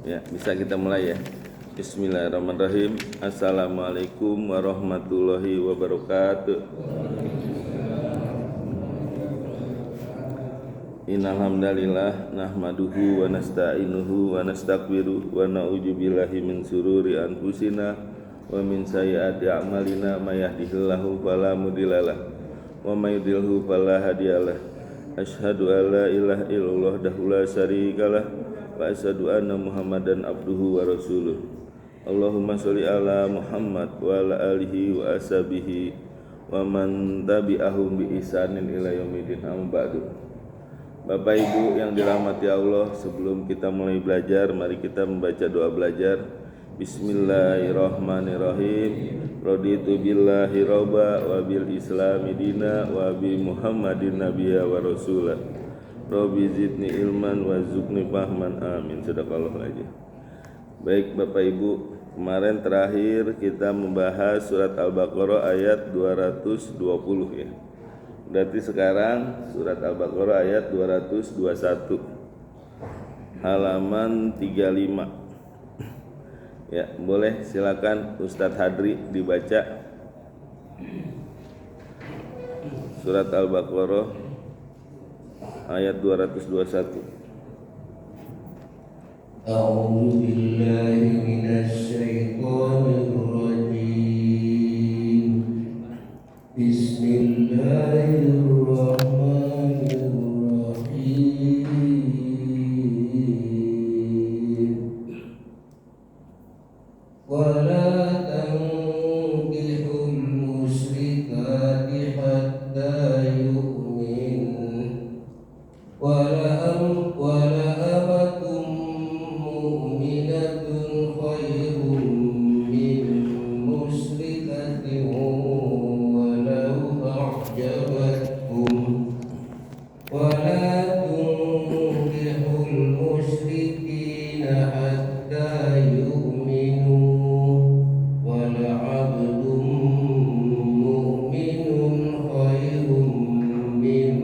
Ya, bisa kita mulai ya. Bismillahirrahmanirrahim. Assalamualaikum warahmatullahi wabarakatuh. Innal hamdalillah nahmaduhu wa nasta'inuhu wa nastaghfiruh wa na'udzubillahi min syururi anfusina wa min sayyiati a'malina may yahdihillahu fala mudhillalah wa may yudhlilhu fala hadiyalah. Asyhadu an la ilaha illallah wahdahu la syarikalah wa asyhadu anna Muhammadan abduhu wa rasuluh. Allahumma sholli ala Muhammad wa ala alihi wa ashabihi wa man tabi'ahum bi ihsanin ila yaumil amma ba'du. Bapak Ibu yang dirahmati Allah, sebelum kita mulai belajar, mari kita membaca doa belajar. Bismillahirrahmanirrahim. Raditu billahi robba wa bil islami dina wa bi Muhammadin nabiyya wa rasulah. Rabbi zidni ilman wa zukni fahman, amin. Sadaqallahu aja. Baik Bapak Ibu, kemarin terakhir kita membahas surat Al-Baqarah ayat 220 ya. Berarti sekarang surat Al-Baqarah ayat 221 halaman 35. Ya, boleh silakan Ustadz Hadri dibaca surat Al-Baqarah ayat 221. A'udzu billahi minasy syaithanir rajim. Bismillahirrahmanirrahim. Wala tankihul musyrikati hatta yu'min. Wala amatum mu'minatun khairun min musyrikatin walau a'jabatkum. Wala tunkihul musyrikina hatta yu'minu. Wala 'abdun mu'minun khairun min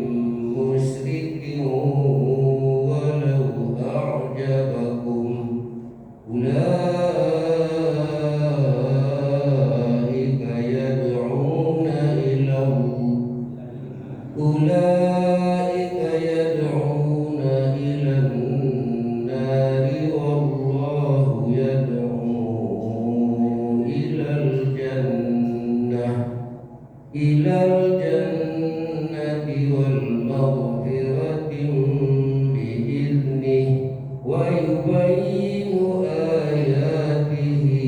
musyrikin walau a'jabakum. Ulaika yad'una ilan nari wallahu yad'u ilal jannati wal maghfirati bi'idnihi wa yubayyinu ayatihi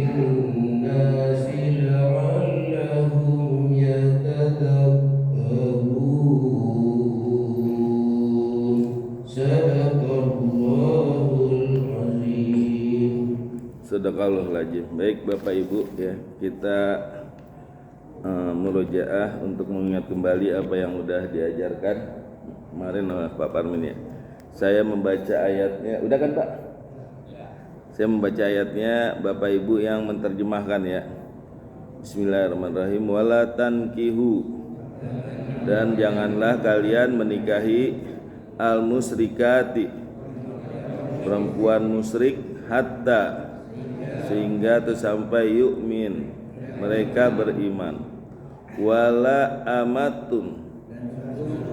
lin-nasi la'allahum yatadakkarun. Sadaqallahul azim. Sadaqallahul azim. Baik Bapak Ibu ya, kita murojaah untuk mengingat kembali apa yang sudah diajarkan kemarin oleh Pak Parmin ya. Saya membaca ayatnya, udah kan Pak? Saya membaca ayatnya, Bapak Ibu yang menerjemahkan ya. Bismillahirrahmanirrahim. Wala tankihu, dan janganlah kalian menikahi al-musyrikati, perempuan musyrik, hatta, sehingga sampai yu'min, mereka beriman. Wala amatun,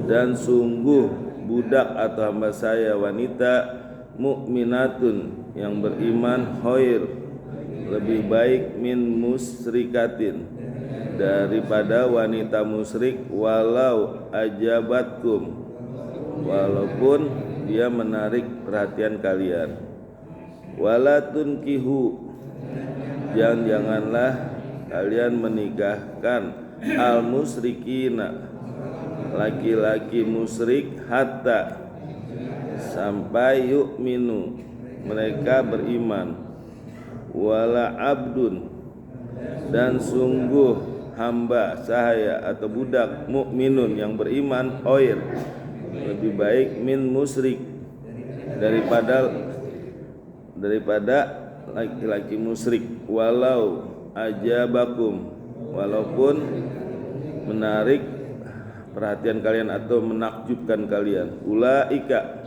dan sungguh budak atau hamba saya wanita, mukminatun, yang beriman, khair, lebih baik, min musyrikatin, daripada wanita musyrik, walau ajabatkum, walaupun dia menarik perhatian kalian. Wala tunkihu, janganlah kalian menikahkan al-musyrikina, laki-laki musyrik, hatta, sampai yu'minu, mereka beriman. Wala abdun, dan sungguh hamba sahaya atau budak, mukminun, yang beriman, khair, lebih baik, min musyrik, daripada laki-laki musyrik, walau ajabakum, walaupun menarik perhatian kalian atau menakjubkan kalian. Ulaika,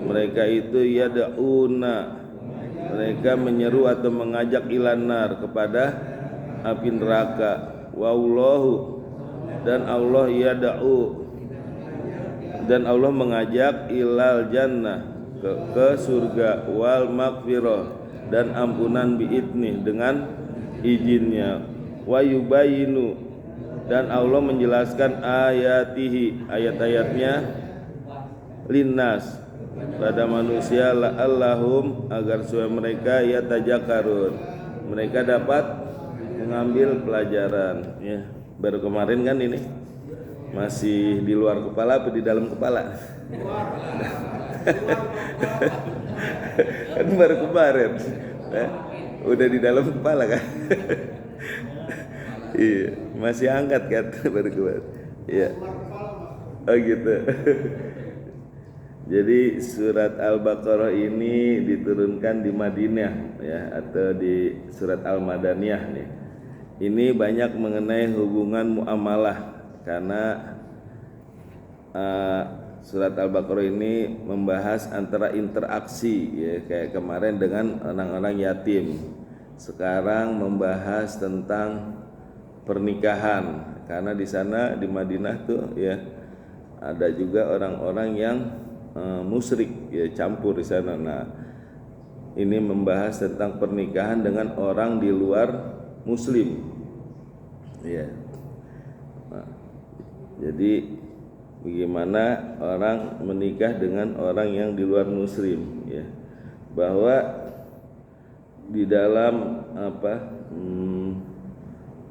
mereka itu yad'una, mereka menyeru atau mengajak ilanar, kepada api neraka. Wallahu, dan Allah yad'u, dan Allah mengajak ilal jannah, ke surga, wal maghfirah, dan ampunan biidnih, dengan izinnya. Wa yubayinu, dan Allah menjelaskan ayatihi, ayat-ayatnya, linnas, pada manusia, la'allahum, agar supaya mereka yatajakarun, mereka dapat mengambil pelajaran. Ya, baru kemarin kan ini masih di luar kepala apa di dalam kepala? Kan baru kemarin, udah di dalam kepala kan? Iya, masih hangat kan baru kemarin. Iya, oh gitu. Jadi surat Al-Baqarah ini diturunkan di Madinah, ya, atau di surat Al-Madaniyah nih. Ini banyak mengenai hubungan muamalah, karena surat Al-Baqarah ini membahas antara interaksi, ya, kayak kemarin dengan orang-orang yatim. Sekarang membahas tentang pernikahan, karena di sana di Madinah tuh, ya, ada juga orang-orang yang musyrik, ya, campur di sana. Nah, ini membahas tentang pernikahan dengan orang di luar muslim, ya. Nah, jadi bagaimana orang menikah dengan orang yang di luar muslim, ya, bahwa di dalam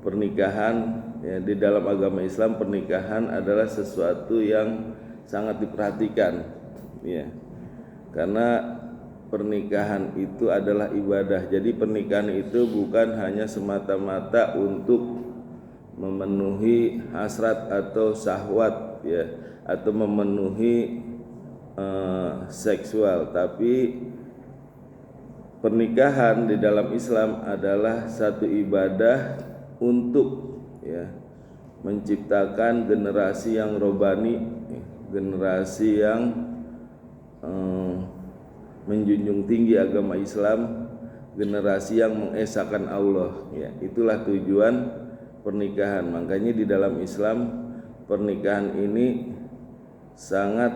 pernikahan, ya, di dalam agama Islam pernikahan adalah sesuatu yang sangat diperhatikan, ya, karena pernikahan itu adalah ibadah. Jadi pernikahan itu bukan hanya semata-mata untuk memenuhi hasrat atau syahwat, ya, atau memenuhi seksual, tapi pernikahan di dalam Islam adalah satu ibadah untuk, ya, menciptakan generasi yang robani, generasi yang menjunjung tinggi agama Islam, generasi yang mengesahkan Allah, ya. Itulah tujuan pernikahan. Makanya di dalam Islam pernikahan ini sangat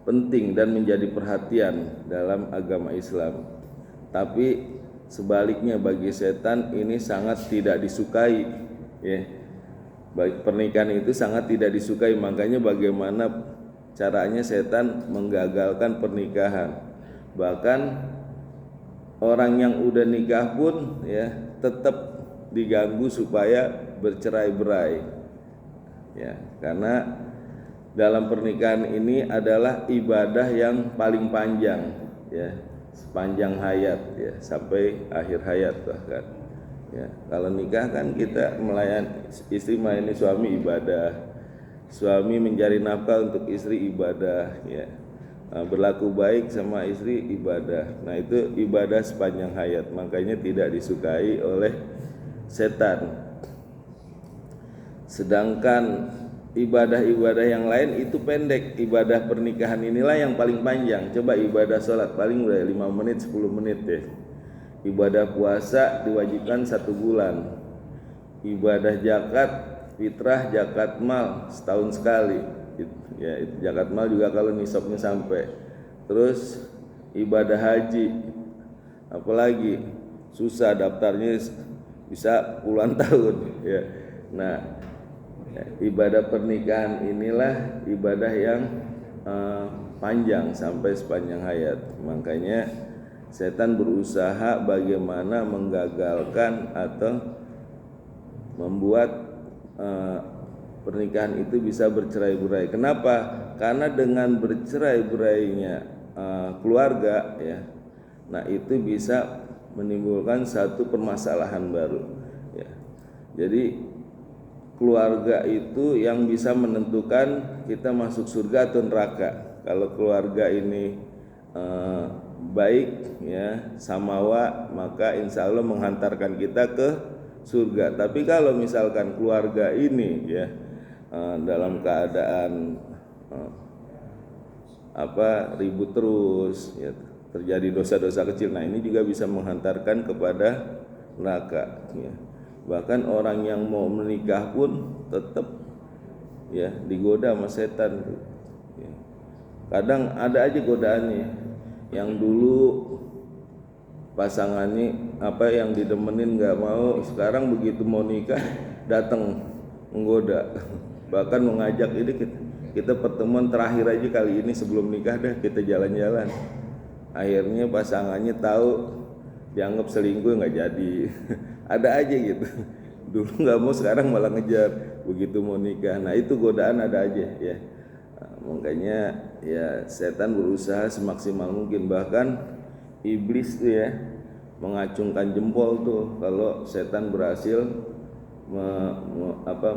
penting dan menjadi perhatian dalam agama Islam. Tapi sebaliknya bagi setan ini sangat tidak disukai, ya. Pernikahan itu sangat tidak disukai. Makanya bagaimana caranya setan menggagalkan pernikahan. Bahkan orang yang udah nikah pun, ya, tetap diganggu supaya bercerai-berai, ya, karena dalam pernikahan ini adalah ibadah yang paling panjang, ya, sepanjang hayat, ya, sampai akhir hayat bahkan, ya. Kalau nikah kan kita melayani istri, melayani suami, ibadah. Suami mencari nafkah untuk istri, ibadah, ya. Berlaku baik sama istri, ibadah. Nah, itu ibadah sepanjang hayat. Makanya tidak disukai oleh setan. Sedangkan ibadah-ibadah yang lain itu pendek. Ibadah pernikahan inilah yang paling panjang. Coba ibadah sholat paling udah 5 menit 10 menit deh. Ibadah puasa diwajibkan 1 bulan. Ibadah zakat fitrah, zakat mal setahun sekali, ya. Itu zakat mal juga kalau nisabnya sampai. Terus ibadah haji, apalagi susah, daftarnya bisa puluhan tahun, ya. Nah, ibadah pernikahan inilah ibadah yang panjang sampai sepanjang hayat. Makanya setan berusaha bagaimana menggagalkan atau membuat pernikahan itu bisa bercerai-berai. Kenapa? Karena dengan bercerai-berainya keluarga, ya, nah itu bisa menimbulkan satu permasalahan baru, ya. Jadi keluarga itu yang bisa menentukan kita masuk surga atau neraka. Kalau keluarga ini baik, ya, samawa, maka insya Allah menghantarkan kita ke surga. Tapi kalau misalkan keluarga ini, ya, dalam keadaan ribut terus, ya, terjadi dosa-dosa kecil. Nah, ini juga bisa menghantarkan kepada neraka, ya. Bahkan orang yang mau menikah pun tetap, ya, digoda sama setan, ya. Kadang ada aja godaannya, yang dulu pasangannya yang didemenin nggak mau, sekarang begitu mau nikah datang menggoda, bahkan mengajak, ini kita pertemuan terakhir aja kali ini sebelum nikah dah kita jalan-jalan. Akhirnya pasangannya tahu, dianggap selingkuh, nggak jadi. Ada aja gitu, dulu nggak mau sekarang malah ngejar begitu mau nikah. Nah, itu godaan ada aja, ya. Nah, makanya ya setan berusaha semaksimal mungkin, bahkan iblis tuh ya mengacungkan jempol tuh kalau setan berhasil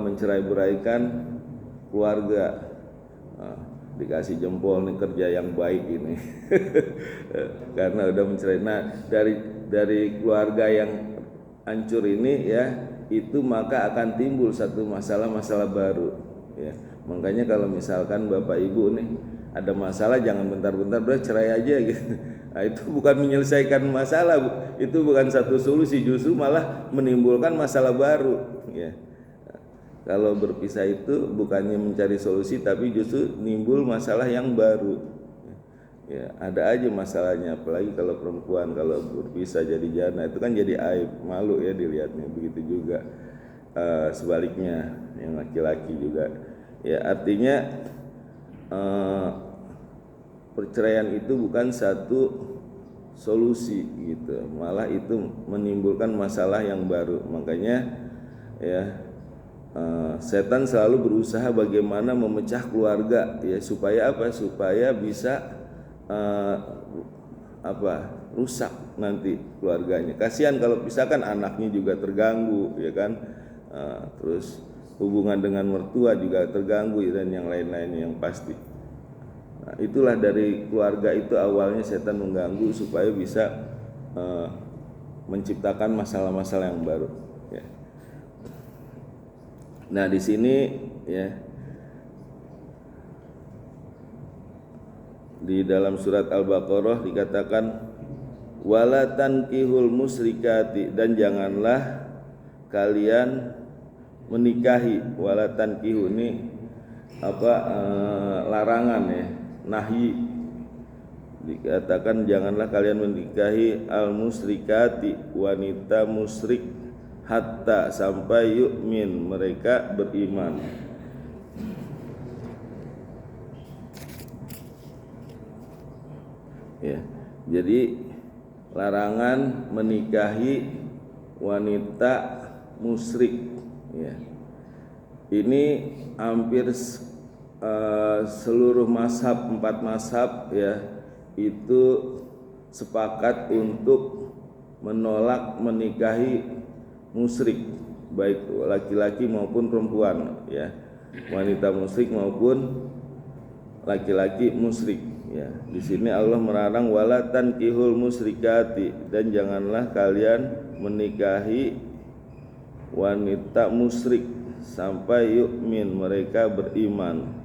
mencerai-beraikan keluarga. Nah, dikasih jempol nih, kerja yang baik ini. Karena udah mencerai. Nah, dari keluarga yang hancur ini, ya, itu maka akan timbul satu masalah-masalah baru, ya. Makanya kalau misalkan Bapak Ibu nih ada masalah, jangan bentar-bentar udah cerai aja gitu. Nah, itu bukan menyelesaikan masalah, itu bukan satu solusi, justru malah menimbulkan masalah baru, ya. Kalau berpisah itu bukannya mencari solusi, tapi justru nimbul masalah yang baru, ya. Ada aja masalahnya, apalagi kalau perempuan kalau berpisah jadi janda, itu kan jadi aib, malu ya dilihatnya. Begitu juga sebaliknya yang laki-laki juga, ya. Artinya perceraian itu bukan satu solusi gitu, malah itu menimbulkan masalah yang baru. Makanya ya setan selalu berusaha bagaimana memecah keluarga, ya, supaya supaya bisa rusak nanti keluarganya. Kasihan kalau misalkan anaknya juga terganggu, ya kan, terus hubungan dengan mertua juga terganggu, dan yang lain-lain yang pasti. Nah, itulah dari keluarga itu awalnya setan mengganggu supaya bisa menciptakan masalah-masalah yang baru, ya. Nah, di sini, ya, di dalam surat Al-Baqarah dikatakan wala tankihul musyrikati, dan janganlah kalian menikahi. Wala tankihu ini larangan, ya, nahyi. Dikatakan janganlah kalian menikahi al-musyrikati, wanita musyrik, hatta, sampai yu'min, mereka beriman. Ya, jadi larangan menikahi wanita musyrik, ya. Ini hampir seluruh mazhab, 4 mazhab, ya, itu sepakat untuk menolak menikahi musyrik, baik laki-laki maupun perempuan, ya, wanita musyrik maupun laki-laki musyrik, ya. Di sini Allah melarang wala tankihul musyrikati, dan janganlah kalian menikahi wanita musyrik sampai yu'min, mereka beriman.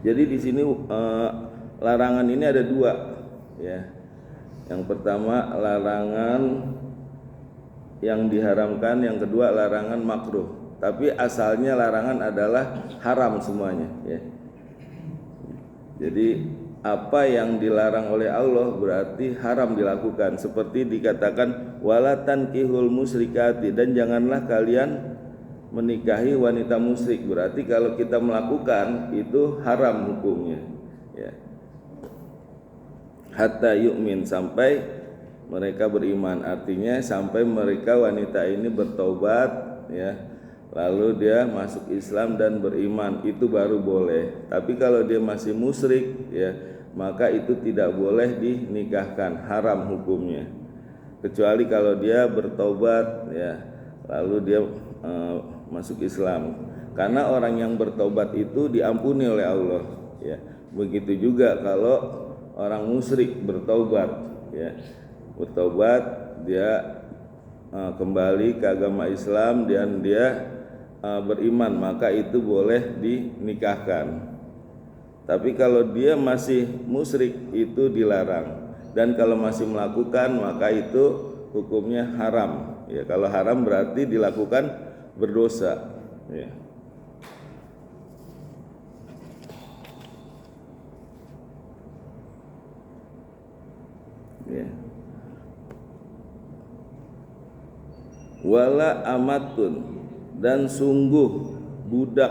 Jadi di sini larangan ini ada 2, ya. Yang pertama larangan yang diharamkan, yang kedua larangan makruh. Tapi asalnya larangan adalah haram semuanya, ya. Jadi apa yang dilarang oleh Allah berarti haram dilakukan. Seperti dikatakan wala tankihul musyrikati, dan janganlah kalian menikahi wanita musyrik. Berarti kalau kita melakukan itu haram hukumnya, ya. Hatta yu'min, sampai mereka beriman, artinya sampai mereka wanita ini bertobat, ya, lalu dia masuk Islam dan beriman, itu baru boleh. Tapi kalau dia masih musyrik, ya, maka itu tidak boleh dinikahkan, haram hukumnya. Kecuali kalau dia bertobat, ya, lalu dia masuk Islam. Karena orang yang bertobat itu diampuni oleh Allah, ya. Begitu juga kalau orang musyrik bertobat, ya, bertobat dia kembali ke agama Islam dan dia beriman, maka itu boleh dinikahkan, Tapi kalau dia masih musyrik itu dilarang. Dan kalau masih melakukan maka itu hukumnya haram. Ya, kalau haram berarti dilakukan berdosa. Ya. Ya. Wala amatun, dan sungguh budak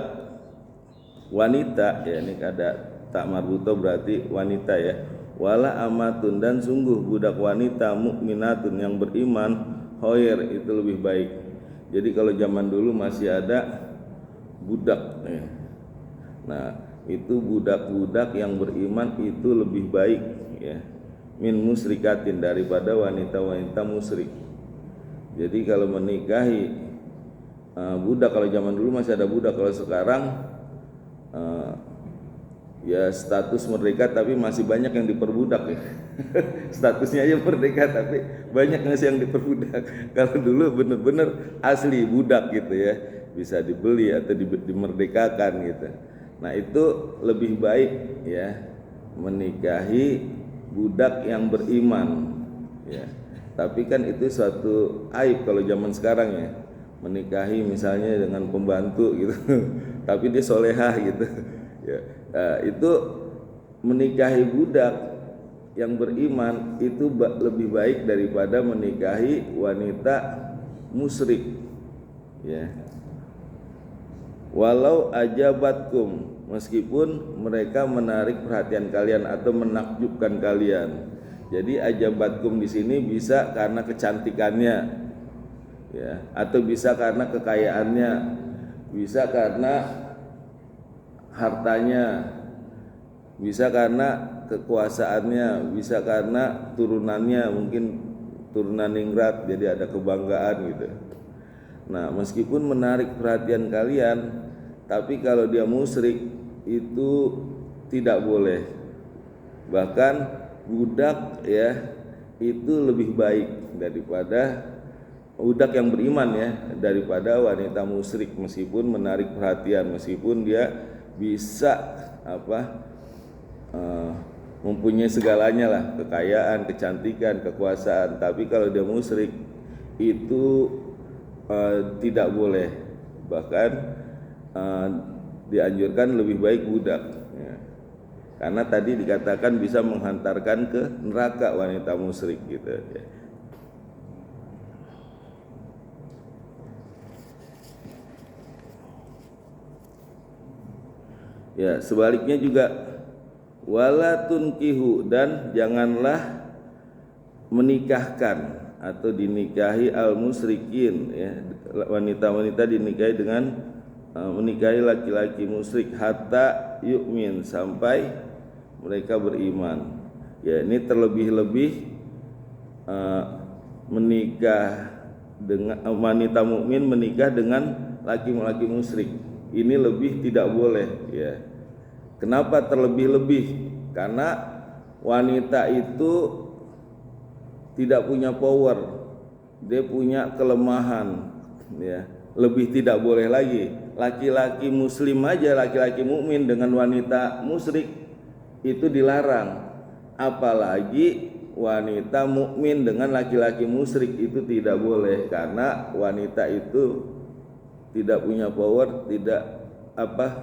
wanita, ya ini ada tak marbuto berarti wanita ya. Wala amatun, dan sungguh budak wanita mukminatun yang beriman, khair, itu lebih baik. Jadi kalau zaman dulu masih ada budak ya. Nah, itu budak-budak yang beriman itu lebih baik ya. Min musyrikatin, daripada wanita-wanita musyrik. Jadi kalau menikahi budak, kalau zaman dulu masih ada budak, kalau sekarang ya status merdeka tapi masih banyak yang diperbudak ya. Statusnya aja merdeka tapi banyak yang diperbudak. Kalau dulu bener-bener asli budak gitu ya, bisa dibeli atau dimerdekakan gitu. Nah itu lebih baik ya, menikahi budak yang beriman ya. Tapi kan itu suatu aib kalau zaman sekarang ya, menikahi misalnya dengan pembantu gitu tapi dia solehah gitu ya. Nah, itu menikahi budak yang beriman itu lebih baik daripada menikahi wanita musyrik ya. Walau ajabatkum, meskipun mereka menarik perhatian kalian atau menakjubkan kalian. Jadi ajabatkum di sini bisa karena kecantikannya ya, atau bisa karena kekayaannya, bisa karena hartanya, bisa karena kekuasaannya, bisa karena turunannya, mungkin turunan ningrat jadi ada kebanggaan gitu. Nah, meskipun menarik perhatian kalian, tapi kalau dia musyrik itu tidak boleh. Bahkan budak ya itu lebih baik daripada budak yang beriman ya, daripada wanita musyrik, meskipun menarik perhatian, meskipun dia bisa mempunyai segalanya lah, kekayaan, kecantikan, kekuasaan, tapi kalau dia musyrik itu tidak boleh. Bahkan dianjurkan lebih baik budak ya. Karena tadi dikatakan bisa menghantarkan ke neraka wanita musyrik gitu ya. Ya, sebaliknya juga wala tunkihu, dan janganlah menikahkan atau dinikahi al musyrikin ya, wanita-wanita dinikahi dengan menikahi laki-laki musyrik hatta yu'min, sampai mereka beriman. Ya, ini terlebih-lebih menikah dengan wanita mukmin menikah dengan laki-laki musyrik. Ini lebih tidak boleh ya. Kenapa terlebih-lebih? Karena wanita itu tidak punya power, dia punya kelemahan ya. Lebih tidak boleh lagi. Laki-laki muslim aja, laki-laki mukmin dengan wanita musyrik itu dilarang. Apalagi wanita mukmin dengan laki-laki musyrik itu tidak boleh, karena wanita itu tidak punya power, tidak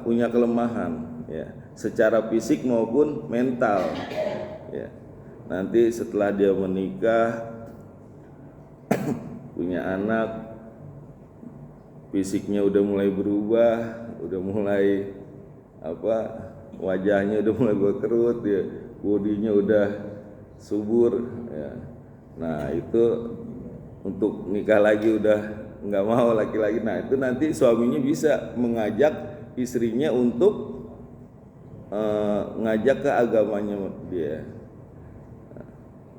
punya kelemahan ya, secara fisik maupun mental ya. Nanti setelah dia menikah punya anak, fisiknya udah mulai berubah, udah mulai wajahnya udah mulai berkerut ya, bodinya udah subur ya. Nah itu untuk nikah lagi udah nggak mau laki-laki. Nah itu nanti suaminya bisa mengajak istrinya untuk ngajak ke agamanya dia. Nah,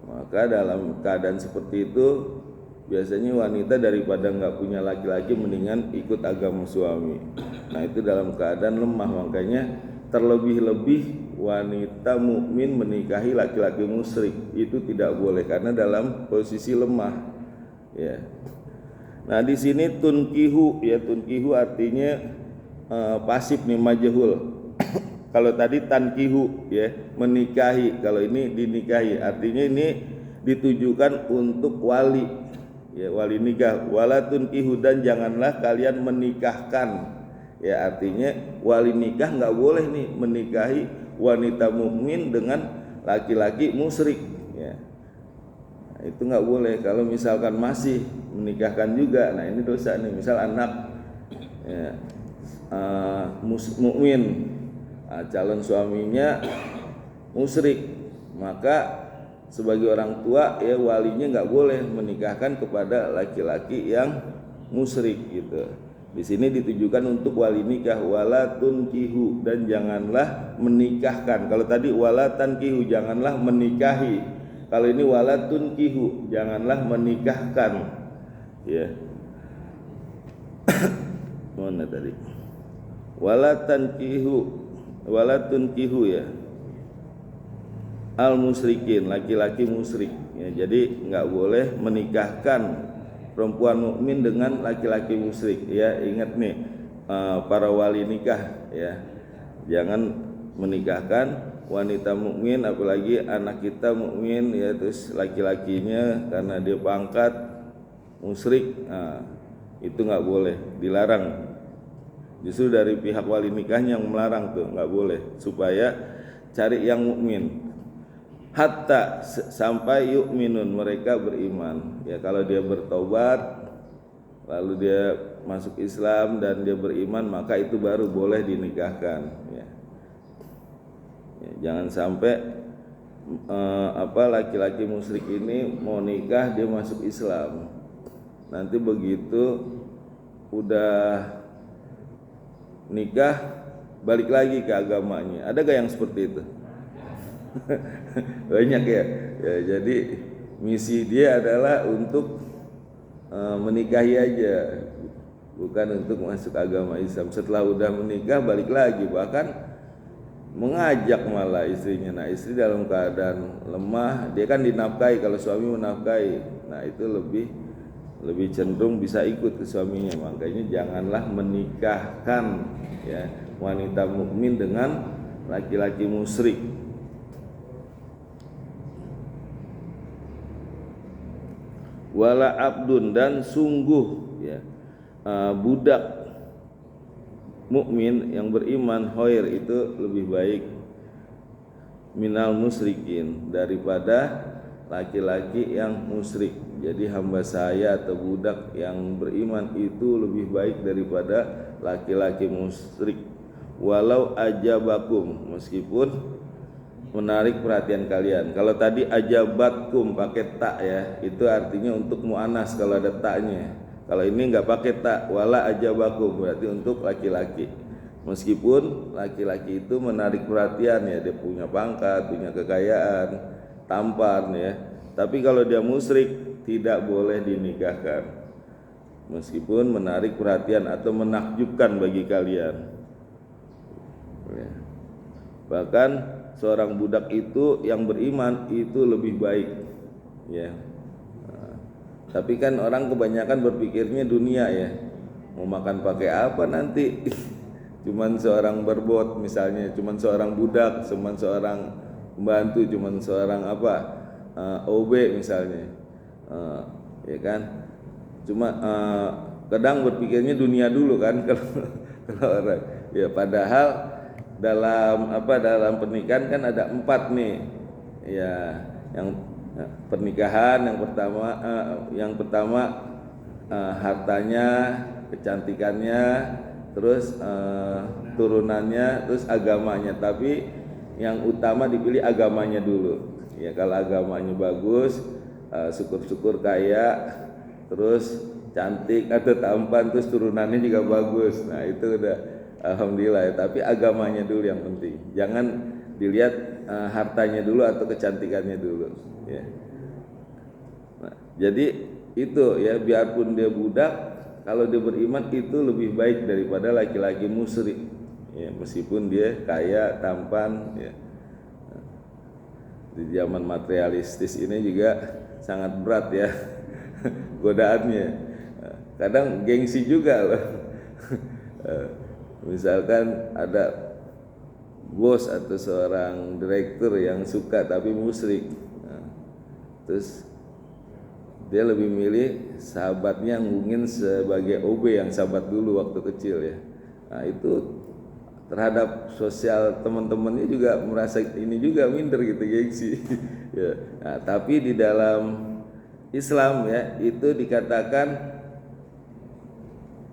maka dalam keadaan seperti itu biasanya wanita daripada nggak punya laki-laki mendingan ikut agama suami. Nah itu dalam keadaan lemah, makanya terlebih-lebih wanita mukmin menikahi laki-laki musyrik itu tidak boleh karena dalam posisi lemah ya. Nah di sini tunkihu ya, tunkihu artinya pasif nih, majhul. Kalau tadi tankihu ya, menikahi. Kalau ini dinikahi. Artinya ini ditujukan untuk wali. Ya, wali nikah. Wala tunkihu, dan janganlah kalian menikahkan. Ya, artinya wali nikah enggak boleh nih menikahi wanita mukmin dengan laki-laki musyrik ya. Nah, itu enggak boleh. Kalau misalkan masih menikahkan juga, nah ini dosa nih. Misal anak ya, mukmin, calon suaminya musyrik, maka sebagai orang tua ya walinya nggak boleh menikahkan kepada laki-laki yang musyrik gitu. Di sini ditujukan untuk wali nikah, wala tunkihu, dan janganlah menikahkan. Kalau tadi wala tankihu, janganlah menikahi. Kalau ini wala tunkihu, janganlah menikahkan ya. Mana tadi? Wala tunkihu ya, al musyrikin, laki-laki musyrik ya. Jadi nggak boleh menikahkan perempuan mukmin dengan laki-laki musyrik ya. Ingat nih para wali nikah ya, jangan menikahkan wanita mukmin, apalagi anak kita mukmin ya, terus laki-lakinya karena dia pangkat musyrik, nah, itu nggak boleh, dilarang. Justru dari pihak wali nikahnya yang melarang tuh, nggak boleh, supaya cari yang mukmin. Hatta sampai yu'minun, mereka beriman. Ya, kalau dia bertobat lalu dia masuk Islam dan dia beriman, maka itu baru boleh dinikahkan. Ya. Ya, jangan sampai laki-laki musyrik ini mau nikah dia masuk Islam. Nanti begitu udah nikah balik lagi ke agamanya. Ada gak yang seperti itu? Banyak ya. Ya, jadi misi dia adalah untuk menikahi aja, bukan untuk masuk agama Islam. Setelah udah menikah balik lagi, bahkan mengajak malah istrinya. Nah, istri dalam keadaan lemah, dia kan dinafkahi, kalau suami menafkahi. Nah, itu lebih cenderung bisa ikut ke suaminya. Makanya janganlah menikahkan ya wanita mukmin dengan laki-laki musyrik. Wala abdun, dan sungguh ya budak mukmin yang beriman khair, itu lebih baik minal musyrikin, daripada laki-laki yang musyrik. Jadi hamba saya atau budak yang beriman itu lebih baik daripada laki-laki musyrik. Walau ajabakum, meskipun menarik perhatian kalian. Kalau tadi ajabatkum pakai tak ya, itu artinya untuk muannas kalau ada taknya. Kalau ini enggak pakai tak, wala ajabakum, berarti untuk laki-laki. Meskipun laki-laki itu menarik perhatian ya, dia punya pangkat, punya kekayaan, tampan ya. Tapi kalau dia musyrik tidak boleh dinikahkan. Meskipun menarik perhatian atau menakjubkan bagi kalian. Ya. Bahkan seorang budak itu yang beriman itu lebih baik ya. Tapi kan orang kebanyakan berpikirnya dunia ya, mau makan pakai apa nanti. Cuman seorang berbot misalnya, cuman seorang budak, cuman seorang pembantu, cuman seorang OB misalnya, ya kan. Cuma kadang berpikirnya dunia dulu kan kalau orang ya, padahal dalam pernikahan kan ada 4 nih ya. Yang pernikahan yang pertama hartanya, kecantikannya, terus turunannya, terus agamanya. Tapi yang utama dipilih agamanya dulu ya. Kalau agamanya bagus, syukur-syukur kaya, terus cantik atau tampan, terus turunannya juga bagus, nah itu udah alhamdulillah ya. Tapi agamanya dulu yang penting, jangan dilihat hartanya dulu atau kecantikannya dulu ya. Nah, jadi itu ya, biarpun dia budak, kalau dia beriman itu lebih baik daripada laki-laki musyrik ya, meskipun dia kaya, tampan ya. Di zaman materialistis ini juga sangat berat ya godaannya. Kadang gengsi juga loh. Misalkan ada bos atau seorang direktur yang suka tapi musyrik. Nah, terus dia lebih milih sahabatnya yang mungkin sebagai OB yang sahabat dulu waktu kecil ya. Nah, itu terhadap sosial teman-temannya juga merasa ini juga minder gitu gengsi. Ya. Nah, tapi di dalam Islam ya itu dikatakan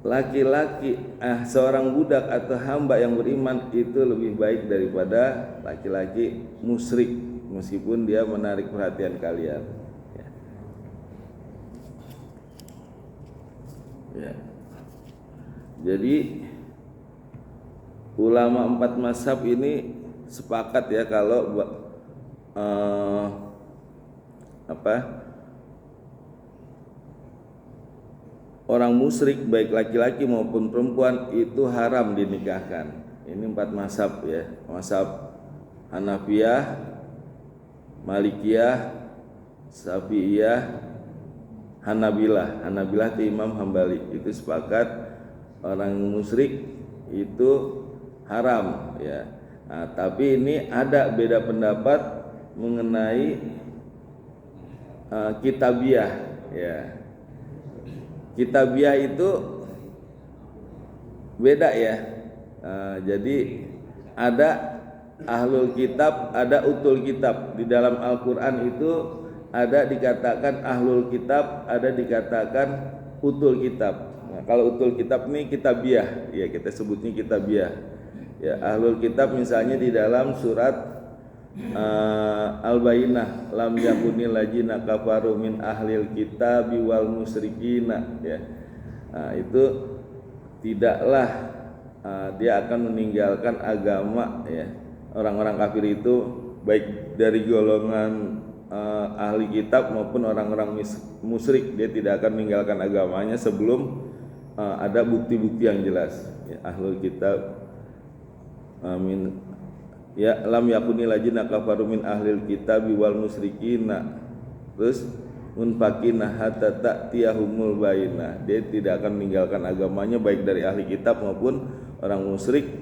laki-laki seorang budak atau hamba yang beriman itu lebih baik daripada laki-laki musyrik meskipun dia menarik perhatian kalian. Ya. Jadi ulama 4 mazhab ini sepakat ya kalau orang musyrik baik laki-laki maupun perempuan itu haram dinikahkan. Ini 4 mazhab ya, mazhab Hanafiyah, Malikiyah, Syafi'iyah, Hanabilah. Hanabilah itu Imam Hambali itu sepakat orang musyrik itu haram ya. Nah, tapi ini ada beda pendapat mengenai kitabiah ya. Kitabiah itu beda ya. Jadi ada ahlul kitab, ada utul kitab. Di dalam Al-Quran itu ada dikatakan ahlul kitab, ada dikatakan utul kitab. Nah, kalau utul kitab ini kitabiah, ya kita sebutnya kitabiah. Ya, ahlul kitab misalnya di dalam surat Al-Bayyinah, lam yakunil ladzina kafaru min ahlil kitabi wal musyrikina ya. Nah, itu tidaklah dia akan meninggalkan agama ya. Orang-orang kafir itu baik dari golongan ahli kitab maupun orang-orang musyrik, dia tidak akan meninggalkan agamanya sebelum ada bukti-bukti yang jelas ya. Ahlul kitab amin ya, lam yakuni ladzina kafaru min ahlil kitabi wal musyrikina, terus munfakina hatta ta'tiyahumul bayyinah, dia tidak akan meninggalkan agamanya baik dari ahli kitab maupun orang musyrik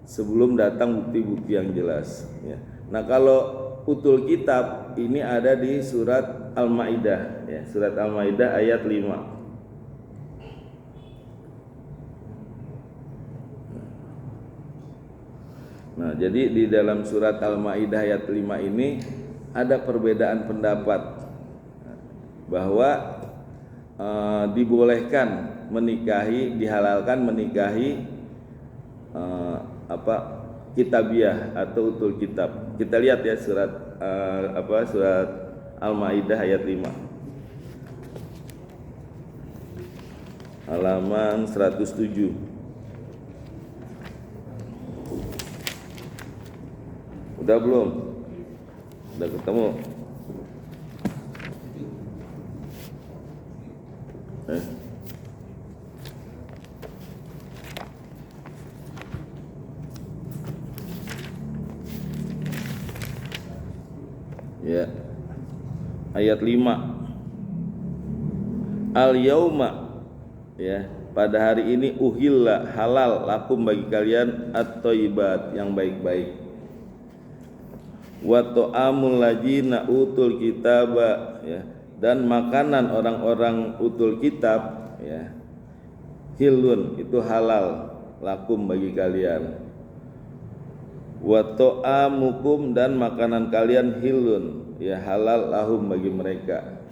sebelum datang bukti-bukti yang jelas ya. Nah, kalau utul kitab ini ada di surat Al-Maidah ya, surat Al-Maidah ayat 5. Nah, jadi di dalam surat Al-Maidah ayat 5 ini ada perbedaan pendapat bahwa dibolehkan menikahi, dihalalkan menikahi kitabiah atau utul kitab. Kita lihat ya surat surat Al-Maidah ayat 5. Halaman 107. Udah belum? Udah ketemu? Ya. Ayat 5. Al-yauma ya, pada hari ini uhilla halal lakum bagi kalian at-thayyibat yang baik-baik. Wa ta'amul ladzina utul kitaba ya, dan makanan orang-orang utul kitab ya, hilun itu halal lakum bagi kalian. Wa ta'amukum dan makanan kalian hilun ya, halal lahum bagi mereka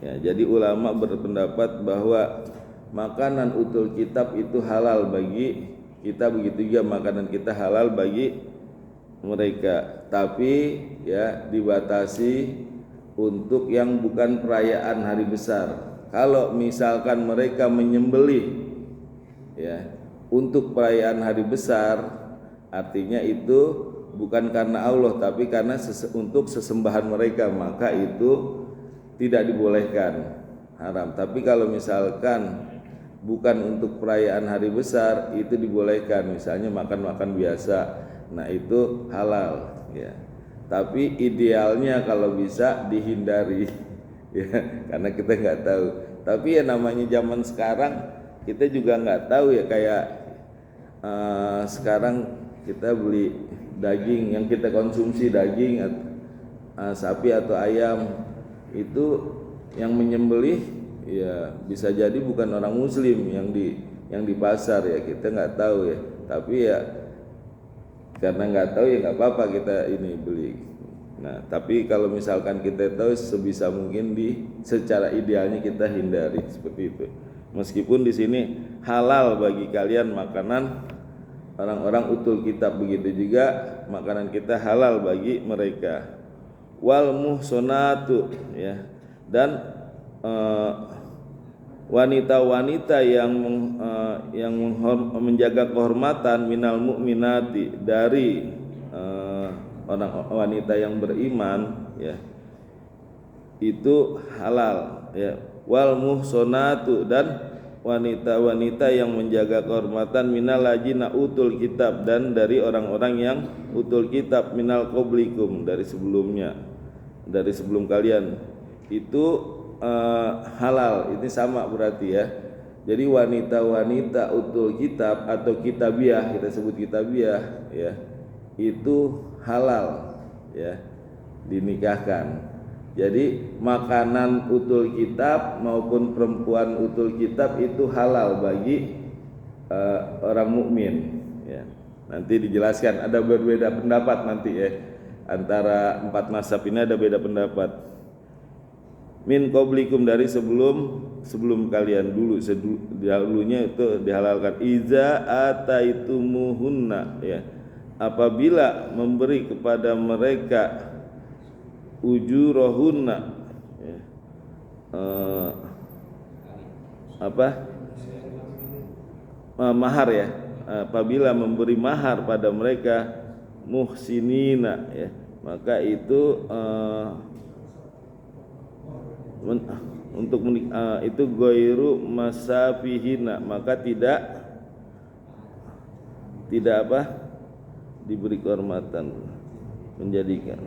ya. Jadi ulama berpendapat bahwa makanan utul kitab itu halal bagi kita, begitu juga makanan kita halal bagi mereka, tapi ya dibatasi untuk yang bukan perayaan hari besar. Kalau misalkan mereka menyembelih ya untuk perayaan hari besar, artinya itu bukan karena Allah tapi karena untuk sesembahan mereka, maka itu tidak dibolehkan, haram. Tapi kalau misalkan bukan untuk perayaan hari besar, itu dibolehkan, misalnya makan-makan biasa. Nah, itu halal ya. Tapi idealnya kalau bisa dihindari ya, karena kita nggak tahu. Tapi ya namanya zaman sekarang kita juga nggak tahu ya, kayak sekarang kita beli daging yang kita konsumsi, daging sapi atau ayam, itu yang menyembelih ya bisa jadi bukan orang muslim yang di pasar ya, kita nggak tahu ya, tapi ya karena nggak tahu ya nggak apa-apa kita ini beli. Nah, tapi kalau misalkan kita tahu, sebisa mungkin secara idealnya kita hindari seperti itu. Meskipun di sini halal bagi kalian makanan orang-orang utul kitab, begitu juga makanan kita halal bagi mereka. Wal muhsonatu ya, dan wanita-wanita yang menjaga kehormatan minal mu'minati, dari orang wanita yang beriman ya, itu halal ya. Wal muhsonatu, dan wanita-wanita yang menjaga kehormatan minal ladzina utul kitab, dan dari orang-orang yang utul kitab, minal qablikum, dari sebelumnya, dari sebelum kalian, itu halal. Ini sama berarti ya. Jadi wanita-wanita utul kitab atau kitabiah, kita sebut kitabiah ya, itu halal ya, dinikahkan. Jadi makanan utul kitab maupun perempuan utul kitab itu halal bagi orang mukmin ya. Nanti dijelaskan, ada berbeda pendapat nanti ya, antara 4 mazhab ini ada beda pendapat. Min qablikum, dari sebelum kalian dulu, dahulunya itu dihalalkan. Iza ataitumuhunna ya, apabila memberi kepada mereka ujurahunna ya, mahar ya, apabila memberi mahar pada mereka, muhsinina ya, maka itu untuk itu ghairu masafihina, maka tidak diberi kehormatan, menjadikan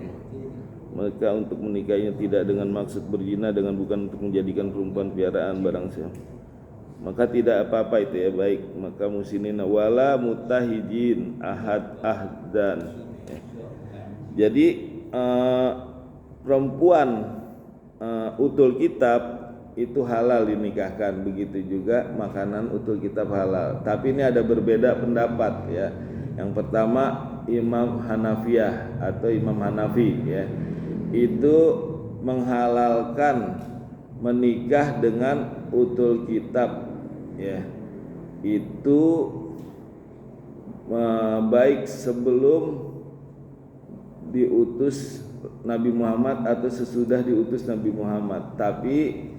mereka untuk menikahinya tidak dengan maksud berzina, dengan bukan untuk menjadikan perempuan piaraan barang siapa, maka tidak apa-apa itu ya, baik. Maka musinina wala mutahijin ahdan ya. Jadi perempuan utul kitab itu halal dinikahkan, begitu juga makanan utul kitab halal. Tapi ini ada berbeda pendapat ya. Yang pertama Imam Hanafiyah atau Imam Hanafi ya, itu menghalalkan menikah dengan utul kitab ya, itu baik sebelum diutus Nabi Muhammad atau sesudah diutus Nabi Muhammad. Tapi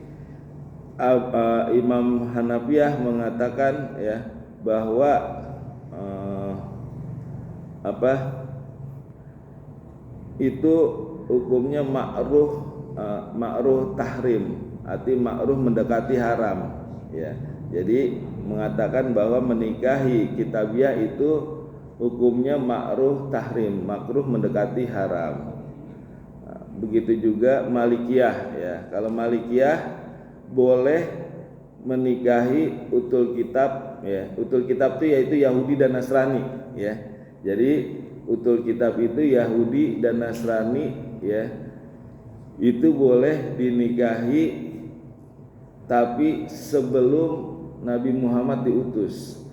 Imam Hanafiyah mengatakan ya, bahwa itu hukumnya makruh tahrim, arti makruh mendekati haram ya. Jadi mengatakan bahwa menikahi kitabiah itu hukumnya makruh tahrim, makruh mendekati haram. Begitu juga Malikiyah ya. Kalau Malikiyah boleh menikahi utul kitab ya. Utul kitab itu yaitu Yahudi dan Nasrani ya. Jadi utul kitab itu Yahudi dan Nasrani ya, itu boleh dinikahi tapi sebelum Nabi Muhammad diutus.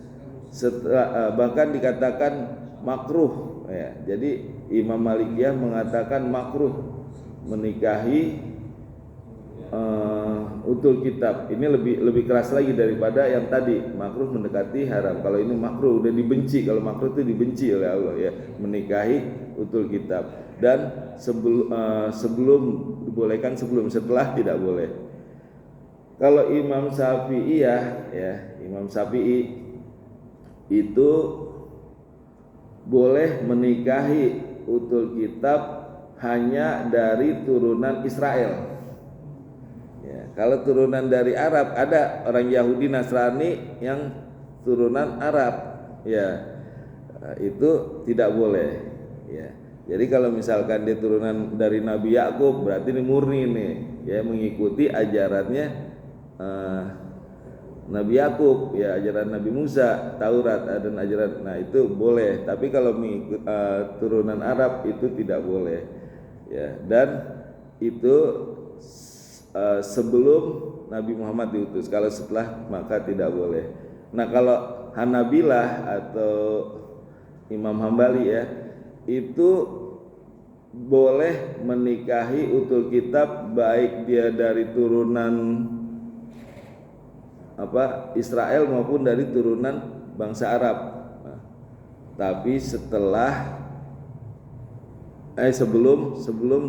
Setelah, bahkan dikatakan makruh ya. Jadi Imam Malikiyah mengatakan makruh menikahi utul kitab. Ini lebih keras lagi daripada yang tadi makruh mendekati haram. Kalau ini makruh udah dibenci, kalau makruh itu dibenci oleh Allah ya, menikahi utul kitab. Dan sebelum dibolehkan, setelah tidak boleh. Kalau Imam Syafi'i ya, Imam Syafi'i itu boleh menikahi utul kitab hanya dari turunan Israel. Ya, kalau turunan dari Arab, ada orang Yahudi Nasrani yang turunan Arab, ya itu tidak boleh. Ya, jadi kalau misalkan dia turunan dari Nabi Yakub, berarti ini murni nih, ya mengikuti ajarannya Nabi Yakub, ya ajaran Nabi Musa, Taurat dan ajaran, nah itu boleh. Tapi kalau mengikut turunan Arab itu tidak boleh. Ya, dan itu sebelum Nabi Muhammad diutus. Kalau setelah maka tidak boleh. Nah, kalau Hanabilah atau Imam Hambali ya, itu boleh menikahi utul kitab baik dia dari turunan Israel maupun dari turunan bangsa Arab. Nah, tapi sebelum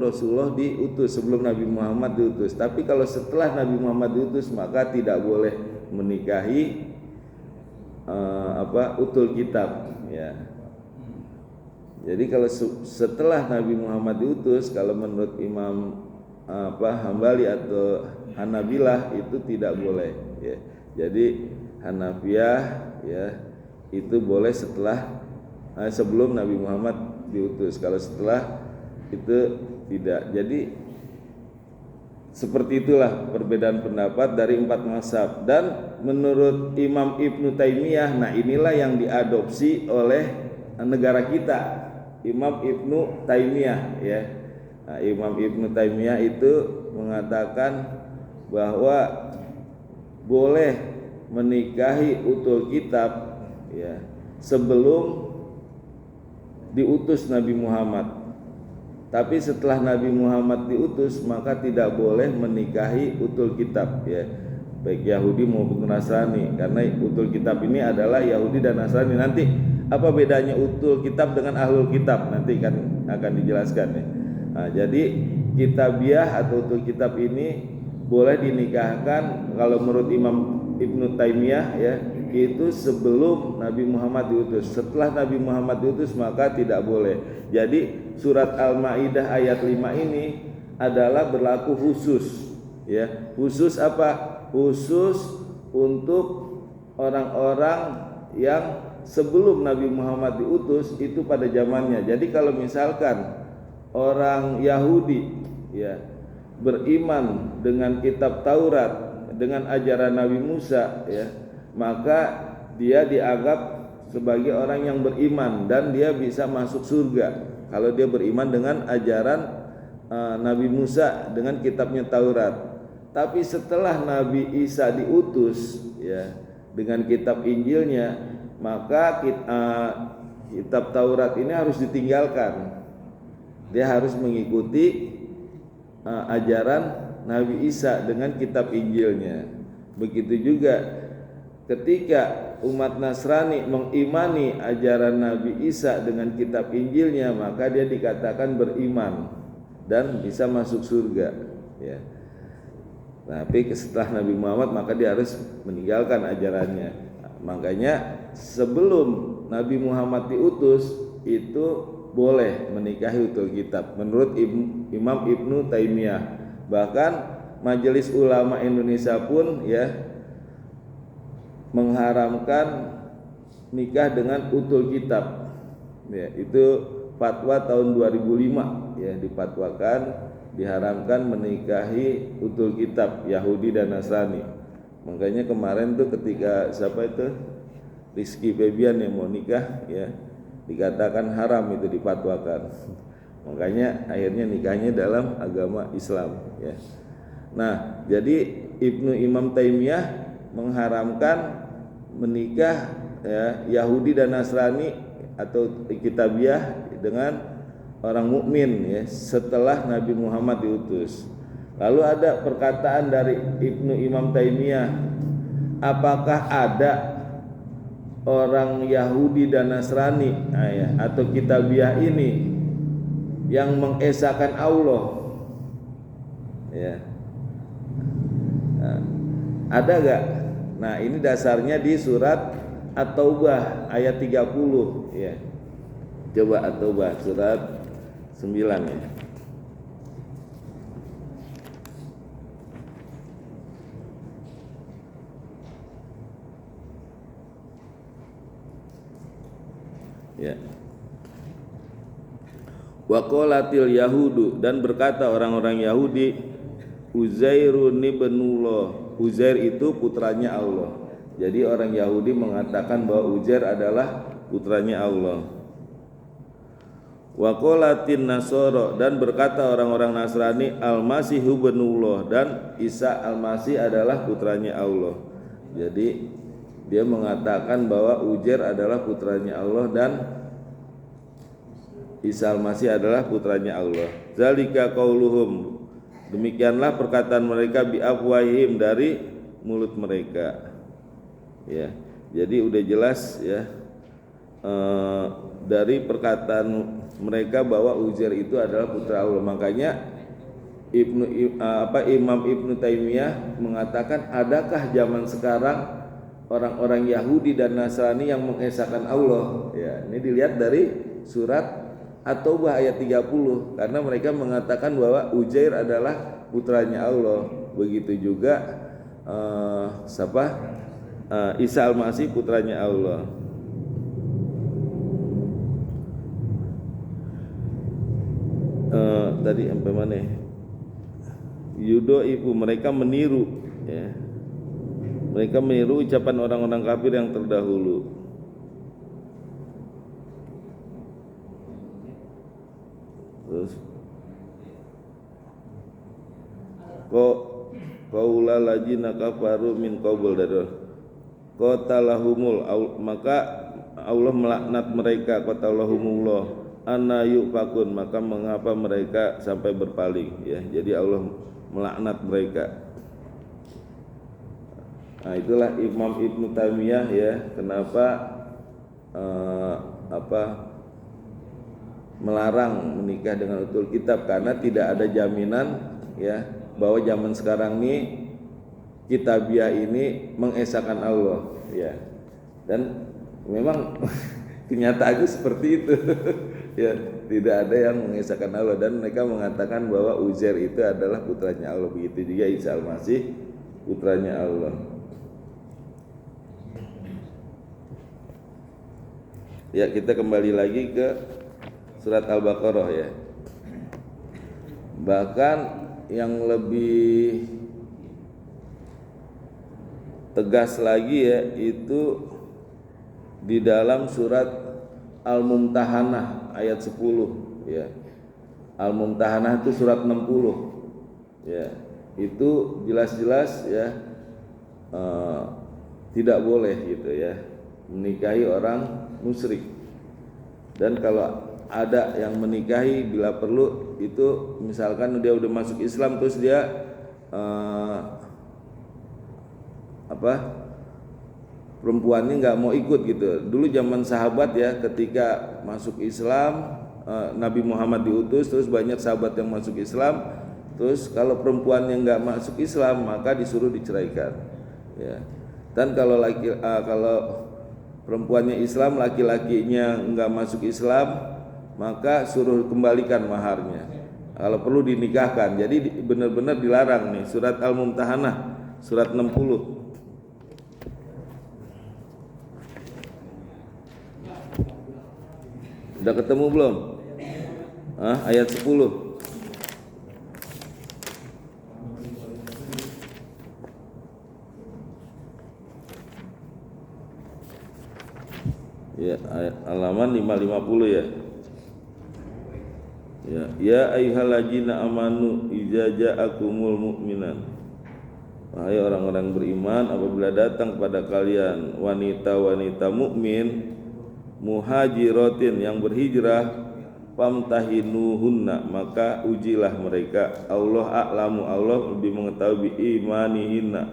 Rasulullah diutus, sebelum Nabi Muhammad diutus. Tapi kalau setelah Nabi Muhammad diutus maka tidak boleh menikahi utul kitab ya. Jadi kalau setelah Nabi Muhammad diutus, kalau menurut Imam Hambali atau Hanabilah itu tidak boleh ya. Jadi Hanafiyah ya itu boleh sebelum Nabi Muhammad diutus. Kalau setelah itu tidak. Jadi seperti itulah perbedaan pendapat dari 4 mazhab. Dan menurut Imam Ibnu Taimiyah, nah inilah yang diadopsi oleh negara kita, Imam Ibnu Taimiyah ya. Nah, Imam Ibnu Taimiyah itu mengatakan bahwa boleh menikahi utul kitab ya sebelum diutus Nabi Muhammad. Tapi setelah Nabi Muhammad diutus maka tidak boleh menikahi utul kitab ya, baik Yahudi maupun Nasrani, karena utul kitab ini adalah Yahudi dan Nasrani. Nanti apa bedanya utul kitab dengan ahlul kitab nanti kan akan dijelaskan ya. Nah, jadi kitabiah atau utul kitab ini boleh dinikahkan kalau menurut Imam Ibnu Taimiyah ya, itu sebelum Nabi Muhammad diutus. Setelah Nabi Muhammad diutus maka tidak boleh. Jadi surat Al-Maidah ayat 5 ini adalah berlaku khusus ya. Khusus apa? Khusus untuk orang-orang yang sebelum Nabi Muhammad diutus itu pada zamannya. Jadi kalau misalkan orang Yahudi ya beriman dengan kitab Taurat, dengan ajaran Nabi Musa ya, maka dia dianggap sebagai orang yang beriman dan dia bisa masuk surga kalau dia beriman dengan ajaran Nabi Musa dengan kitabnya Taurat. Tapi setelah Nabi Isa diutus ya dengan kitab Injilnya, maka kitab Taurat ini harus ditinggalkan. Dia harus mengikuti ajaran Nabi Isa dengan kitab Injilnya. Begitu juga ketika umat Nasrani mengimani ajaran Nabi Isa dengan kitab Injilnya, maka dia dikatakan beriman dan bisa masuk surga ya. Tapi setelah Nabi Muhammad maka dia harus meninggalkan ajarannya. Makanya sebelum Nabi Muhammad diutus itu boleh menikahi utul kitab menurut Imam Ibnu Taimiyah. Bahkan Majelis Ulama Indonesia pun ya mengharamkan nikah dengan utul kitab ya, itu fatwa tahun 2005 ya, dipatwakan diharamkan menikahi utul kitab Yahudi dan Nasrani. Makanya kemarin tuh ketika siapa itu Rizky Febian yang mau nikah ya dikatakan haram, itu dipatwakan. Makanya akhirnya nikahnya dalam agama Islam ya. Nah, jadi Imam Taimiyah mengharamkan menikah ya Yahudi dan Nasrani atau kitabiah dengan orang mukmin ya setelah Nabi Muhammad diutus. Lalu ada perkataan dari Imam Taimiyah, apakah ada orang Yahudi dan Nasrani atau kitabiah ini yang mengesahkan Allah ya, nah, ada gak? Nah ini dasarnya di surat At-Taubah ayat 30 ya. Coba At-Taubah surat 9 ya. Ya. Wa qalatil yahudu, dan berkata orang-orang Yahudi, Uzairun ibnullah. Uzair itu putranya Allah. Jadi orang Yahudi mengatakan bahwa Uzair adalah putranya Allah. Wa qalatin Nasara, dan berkata orang-orang Nasrani, Al-Masihu ibnullah, dan Isa Al-Masih adalah putranya Allah. Jadi dia mengatakan bahwa Uzair adalah putranya Allah dan Isa Al-Masih adalah putranya Allah. Zalika qauluhum, demikianlah perkataan mereka, bi afwahihim, dari mulut mereka. Ya, jadi udah jelas ya, dari perkataan mereka bahwa Uzair itu adalah putra Allah. Makanya Imam Ibnu Taimiyah mengatakan, adakah zaman sekarang orang-orang Yahudi dan Nasrani yang mengesahkan Allah? Ya, ini dilihat dari surat At-Taubah ayat 30, karena mereka mengatakan bahwa Uzair adalah putranya Allah. Begitu juga Isa Al-Masih putranya Allah. Tadi sampai mana? Yudo ibu, mereka meniru ya. Mereka meniru ucapan orang-orang kafir yang terdahulu. Terus qaula lajina kafaru min qabl, qatalahumul, maka Allah melaknat mereka, qatalahumullah anna yufakun, maka mengapa mereka sampai berpaling ya. Jadi Allah melaknat mereka. Nah, itulah Imam Ibnu Taimiyah ya, kenapa melarang menikah dengan utul kitab, karena tidak ada jaminan ya bahwa zaman sekarang ini kitabiah ini mengesahkan Allah ya. Dan memang kenyataannya seperti itu. Ya, tidak ada yang mengesahkan Allah, dan mereka mengatakan bahwa Uzair itu adalah putranya Allah. Begitu juga Isa Al-Masih putranya Allah. Ya, kita kembali lagi ke surat Al-Baqarah ya. Bahkan yang lebih tegas lagi ya, itu di dalam surat Al-Mumtahanah ayat 10 ya. Al-Mumtahanah itu surat 60 ya. Itu jelas-jelas ya, tidak boleh gitu ya menikahi orang musyrik. Dan kalau ada yang menikahi, bila perlu itu misalkan dia udah masuk Islam terus dia perempuannya nggak mau ikut gitu. Dulu zaman sahabat ya, ketika masuk Islam, Nabi Muhammad diutus, terus banyak sahabat yang masuk Islam. Terus kalau perempuannya nggak masuk Islam, maka disuruh diceraikan. Ya. Dan kalau kalau perempuannya Islam, laki-lakinya nggak masuk Islam, maka suruh kembalikan maharnya. Kalau perlu dinikahkan. Jadi benar-benar dilarang nih. Surat Al-Mumtahanah, surat 60. Udah ketemu belum? Ayat 10. Ya, halaman 550 ya. Ya ayyuhalladzina amanu idza ja'akumul mu'minat. Wahai orang-orang beriman, apabila datang kepada kalian wanita-wanita mukmin muhajiratin yang berhijrah, famtahinuhunna, maka ujilah mereka. Allah a'lamu, Allah lebih mengetahui imanihinna,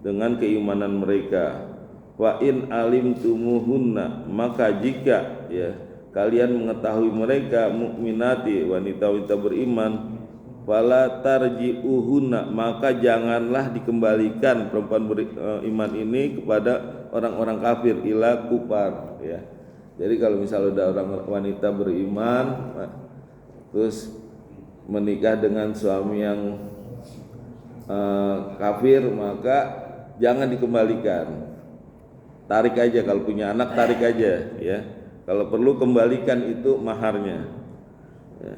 dengan keimanan mereka. Wa in alimtumuhunna, maka jika ya kalian mengetahui mereka mukminati, wanita-wanita beriman, fala tarji'uhunna, maka janganlah dikembalikan perempuan beriman ini kepada orang-orang kafir, ila kufar ya. Jadi kalau misalnya ada orang wanita beriman terus menikah dengan suami yang kafir, maka jangan dikembalikan. Tarik aja, kalau punya anak tarik aja ya. Kalau perlu kembalikan itu maharnya. Ya.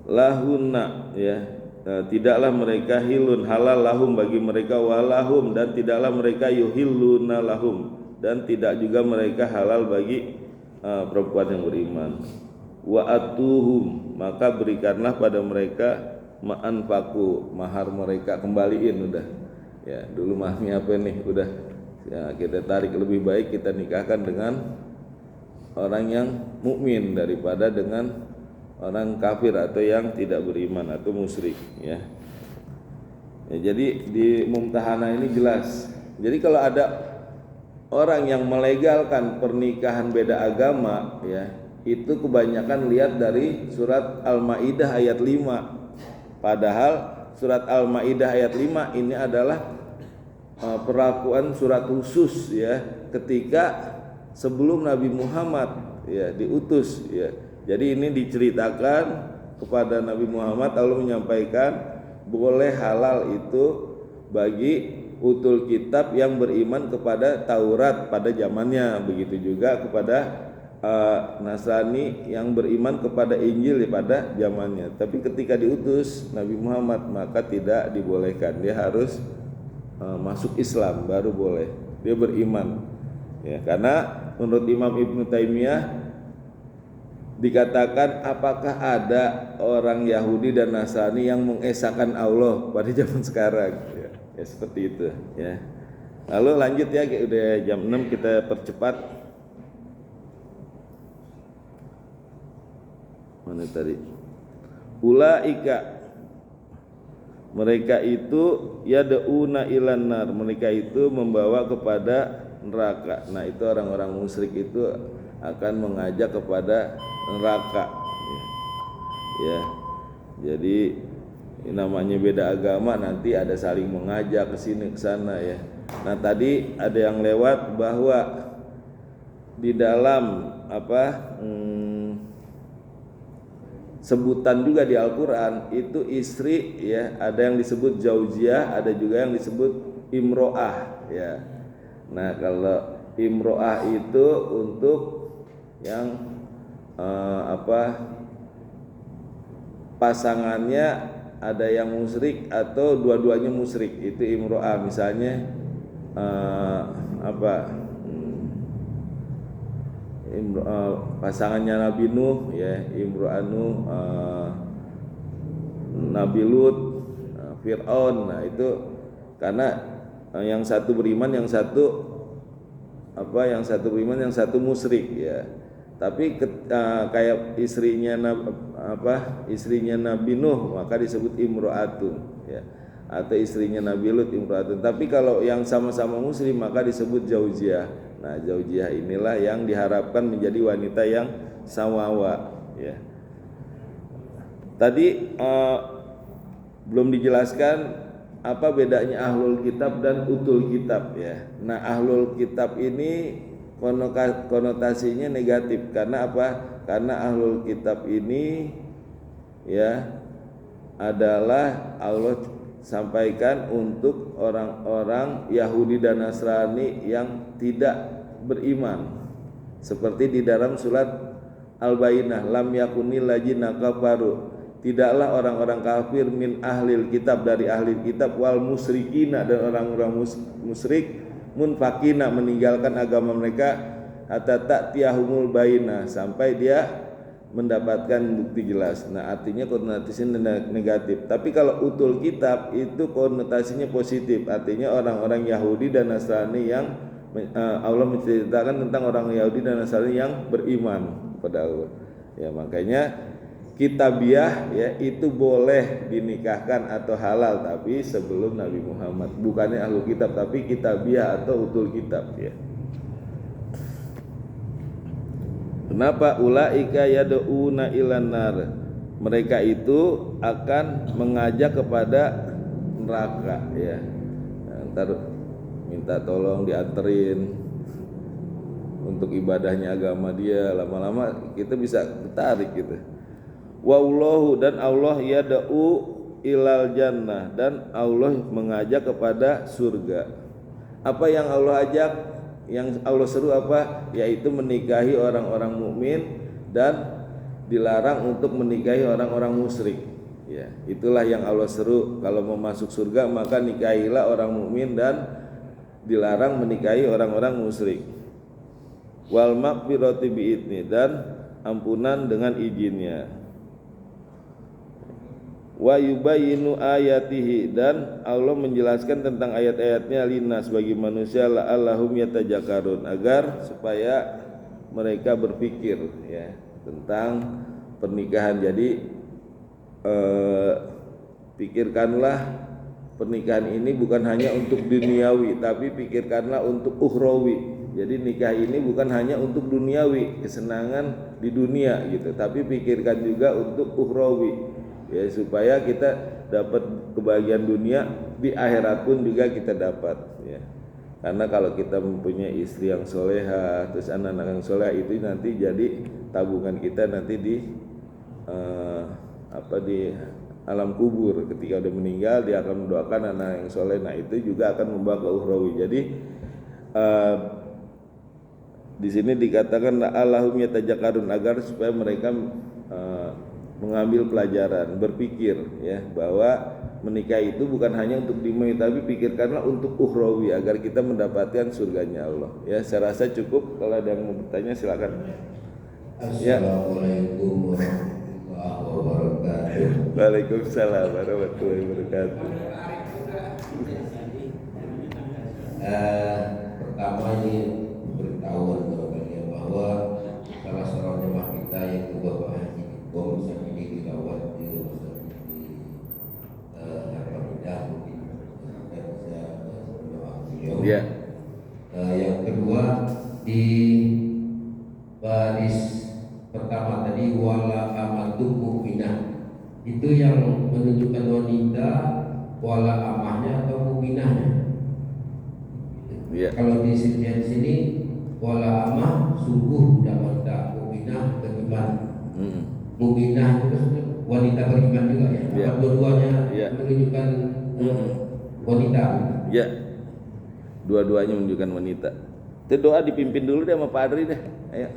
Lahunna ya. tidaklah mereka hilun halal lahum bagi mereka walahum, dan tidaklah mereka yuhilluna lahum, dan tidak juga mereka halal bagi perempuan yang beriman. Wa atuhum, maka berikanlah pada mereka ma'anfaku, mahar mereka, kembaliin udah. Ya, dulu mahnya apa nih? Udah. Ya, kita tarik, lebih baik kita nikahkan dengan orang yang mukmin daripada dengan orang kafir atau yang tidak beriman atau musyrik, ya. Ya, jadi di mumtahanah ini jelas. Jadi kalau ada orang yang melegalkan pernikahan beda agama, ya, itu kebanyakan lihat dari surat Al-Maidah ayat 5. Padahal surat Al-Maidah ayat 5 ini adalah perlakuan surat khusus, ya, ketika sebelum Nabi Muhammad, ya, diutus, ya. Jadi ini diceritakan kepada Nabi Muhammad, Allah menyampaikan boleh halal itu bagi utul kitab yang beriman kepada Taurat pada zamannya, begitu juga kepada Nasrani yang beriman kepada Injil pada zamannya. Tapi ketika diutus Nabi Muhammad, maka tidak dibolehkan, dia harus masuk Islam baru boleh, dia beriman, ya. Karena menurut Imam Ibnu Taimiyah dikatakan, apakah ada orang Yahudi dan Nasrani yang mengesahkan Allah pada zaman sekarang, ya, ya seperti itu, ya. Lalu lanjut, ya, udah jam 6, kita percepat. Mana tadi? Ulaika, mereka itu yad'una ilan nar, mereka itu membawa kepada neraka. Nah, itu orang-orang musyrik itu akan mengajak kepada neraka, ya. Jadi namanya beda agama, nanti ada saling mengajak ke sini ke sana, ya. Nah, tadi ada yang lewat bahwa di dalam sebutan juga di Al-Quran itu istri, ya, ada yang disebut zaujiyah, ada juga yang disebut imro'ah, ya. Nah, kalau imro'ah itu untuk yang pasangannya ada yang musyrik atau dua-duanya musyrik, itu imro'ah. Misalnya pasangannya Nabi Nuh, ya, imro'anu Nabi Lut, Fir'aun. Nah, itu karena yang satu beriman, yang satu beriman, yang satu musyrik, ya. Tapi kayak istrinya Nabi Nuh, maka disebut imro'atun, ya, atau istrinya Nabi Lut imro'atun. Tapi kalau yang sama-sama muslim maka disebut zaujiyah. Nah, zaujiyah inilah yang diharapkan menjadi wanita yang sawawa, ya. Tadi belum dijelaskan apa bedanya ahlul kitab dan utul kitab, ya. Nah, ahlul kitab ini konotasinya negatif. Karena apa? Karena ahlul kitab ini, ya, adalah Allah sampaikan untuk orang-orang Yahudi dan Nasrani yang tidak beriman, seperti di dalam surat Al-Bayyinah, lam yakunil ladzina kafaru, tidaklah orang-orang kafir min ahlil kitab, dari ahli kitab, wal musyrikina, dan orang-orang musyrik, munfakina, meninggalkan agama mereka, hatta ta'tiyahumul bayyinah, sampai dia mendapatkan bukti jelas. Nah, artinya konotasinya negatif. Tapi kalau utul kitab itu konotasinya positif, artinya orang-orang Yahudi dan Nasrani yang Allah menceritakan tentang orang Yahudi dan Nasrani yang beriman kepada Allah, ya. Makanya kitabiah, ya, itu boleh dinikahkan atau halal, tapi sebelum Nabi Muhammad, bukannya ahlul kitab, tapi kitabiah atau utul kitab, ya. Kenapa? Ulaika yad'una ilan nar, mereka itu akan mengajak kepada neraka, ya. Ntar minta tolong dianterin untuk ibadahnya agama dia, lama-lama kita bisa ketarik gitu. Wallahu, dan Allah yad'u ilal jannah, dan Allah mengajak kepada surga. Apa yang Allah ajak, yang Allah seru apa? Yaitu menikahi orang-orang mukmin dan dilarang untuk menikahi orang-orang musyrik. Ya, itulah yang Allah seru. Kalau mau masuk surga maka nikahilah orang mukmin dan dilarang menikahi orang-orang musyrik. Wal maghfirati biidni, dan ampunan dengan izinnya. Wa yubayyinu ayatihi, dan Allah menjelaskan tentang ayat-ayatnya linnas bagi manusia la'allahum yatajakarun, agar supaya mereka berpikir ya tentang pernikahan. Jadi pikirkanlah pernikahan ini bukan hanya untuk duniawi, tapi pikirkanlah untuk ukhrawi. Jadi nikah ini bukan hanya untuk duniawi, kesenangan di dunia gitu, tapi pikirkan juga untuk ukhrawi ya, supaya kita dapat kebahagiaan dunia, di akhirat pun juga kita dapat ya. Karena kalau kita mempunyai istri yang soleha, terus anak-anak yang soleha, itu nanti jadi tabungan kita nanti di di alam kubur. Ketika udah meninggal, dia akan mendoakan anak yang soleh. Nah itu juga akan membawa ke ukhrawi. Jadi di sini dikatakan Allahum yatajakarun, agar supaya mereka mengambil pelajaran, berpikir ya bahwa menikah itu bukan hanya untuk dunia, tapi pikirkanlah untuk ukhrawi, agar kita mendapatkan surganya Allah. Ya, saya rasa cukup. Kalau ada yang mau bertanya silakan. Assalamualaikum warahmatullahi wabarakatuh. Waalaikumsalam warahmatullahi wabarakatuh. Pertama ini beritahuan kepada kalian bahwa salah seorang jemaah kita yaitu Bapak Haji Iqbal saat ini dirawat di rumah sakit di Harapan mungkin saya bisa mendoa beliau. Ya. Yang kedua, di baris pertama tadi wala amatu mukminah, itu yang menunjukkan wanita wala amahnya atau mukminahnya. Ya. Kalau di sini wala amah sungguh budak wanita, mukminah beriman. Mukminah itu wanita beriman juga ya. Ya. Dua-duanya Ya. menunjukkan wanita. Ya. Dua-duanya menunjukkan wanita. Itu doa dipimpin dulu deh sama Pak Adri deh. Ayo.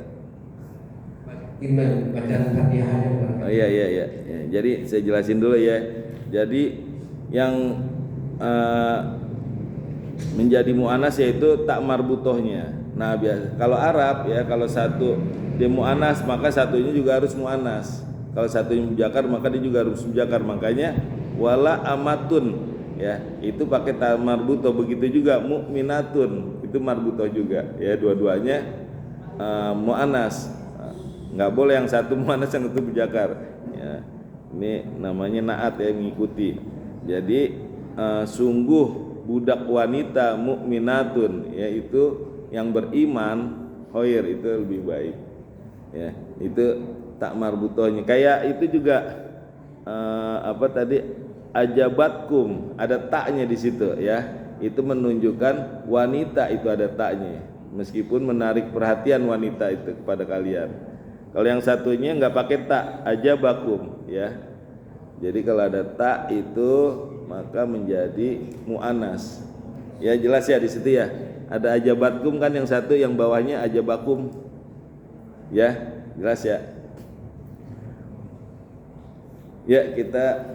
Iman bacaan Fatihahnya. Oh iya. Ya. Jadi saya jelasin dulu ya. Jadi yang menjadi mu'anas yaitu tak marbutohnya. Nah biasa kalau Arab ya, kalau satu dia mu'anas maka satunya juga harus mu'anas. Kalau satunya mujakar maka dia juga harus mujakar. Makanya wala amatun ya, itu pakai tak marbutoh. Begitu juga mukminatun, itu marbutoh juga ya, dua-duanya mu'anas. Nggak boleh yang satu mu'anas yang satu mujakar ya. Ini namanya naat ya, mengikuti. Jadi sungguh budak wanita mukminatun, yaitu yang beriman, khair, itu lebih baik ya. Itu tak marbutohnya. Kayak itu juga ajabatkum, ada taknya di situ ya. Itu menunjukkan wanita itu ada taknya, meskipun menarik perhatian wanita itu kepada kalian. Kalau yang satunya nggak pakai tak, ajabakum ya. Jadi kalau ada tak itu maka menjadi mu'anas. Ya jelas ya di situ ya. Ada ajabatkum kan yang satu, yang bawahnya ajabakum. Ya, jelas ya. Ya, kita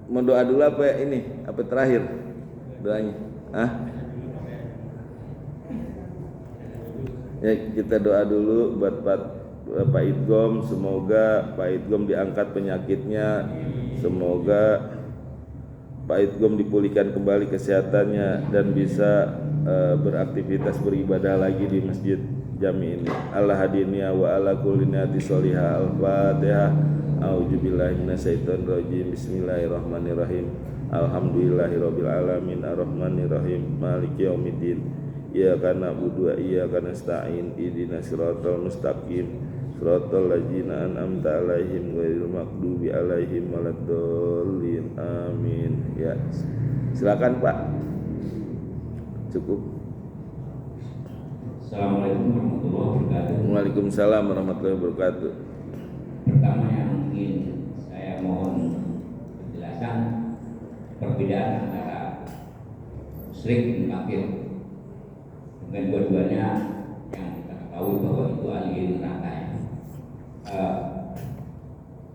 mendoa dulu apa ya ini? Apa terakhir doanya? Ya, kita doa dulu buat Pak Idgom, semoga Pak Idgom diangkat penyakitnya, semoga Pak Idgom dipulihkan kembali kesehatannya dan bisa beraktivitas beribadah lagi di masjid jami ini. Allah hadinya wa ala kulli niati sholihah. Al-Fatihah. A'udzubillahi minasyaitonir rajim. Bismillahirrahmanirrahim. Alhamdulillahirabbil alamin arrahmanirrahim maliki yaumiddin. Iyyaka na'budu wa iyyaka nasta'in. Ihdinas siratal mustaqim. Siratal ladzina an'amta 'alaihim ghairil maghdubi 'alaihim waladdallin. Amin. Ya. Silakan Pak. Cukup. Assalamualaikum warahmatullahi wabarakatuh. Waalaikumsalam warahmatullahi wabarakatuh. Pertama yang ingin saya mohon penjelasan perbedaan antara musyrik dan kafir. Mungkin dua-duanya yang kita ketahui bahwa itu ahli neraka ya.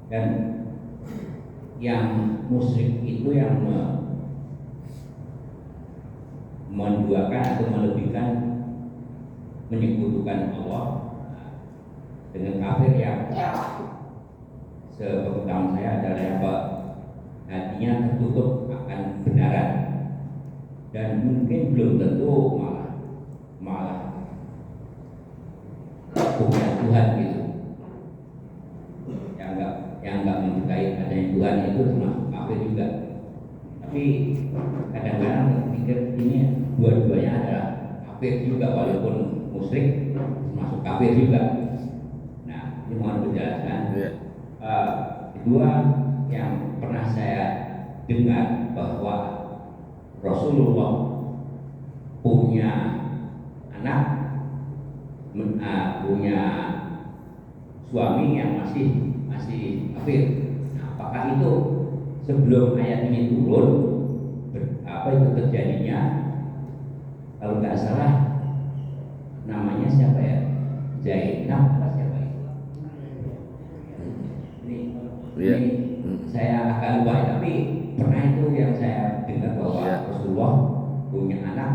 Dan yang musyrik itu yang menduakan atau melebihkan, menyekutukan Allah dengan kafir yang sepengetahuan saya adalah yang hatinya tertutup akan kebenaran dan mungkin belum tentu malah punya Tuhan gitu, yang nggak menyukai adanya Tuhan itu termasuk kafir juga. Tapi kadang-kadang pikir ini dua-duanya adalah kafir juga, walaupun musyrik termasuk kafir juga. Nah, ini mohon penjelasan. Kedua, yang pernah saya dengar bahwa Rasulullah punya anak, punya suami yang masih kafir. Nah, apakah itu sebelum ayat ini turun, apa itu terjadinya? Kalau nggak salah namanya siapa ya? Zainab atau siapa itu? Ini saya agak lupa, tapi pernah itu yang saya dengar bahwa Rasulullah punya anak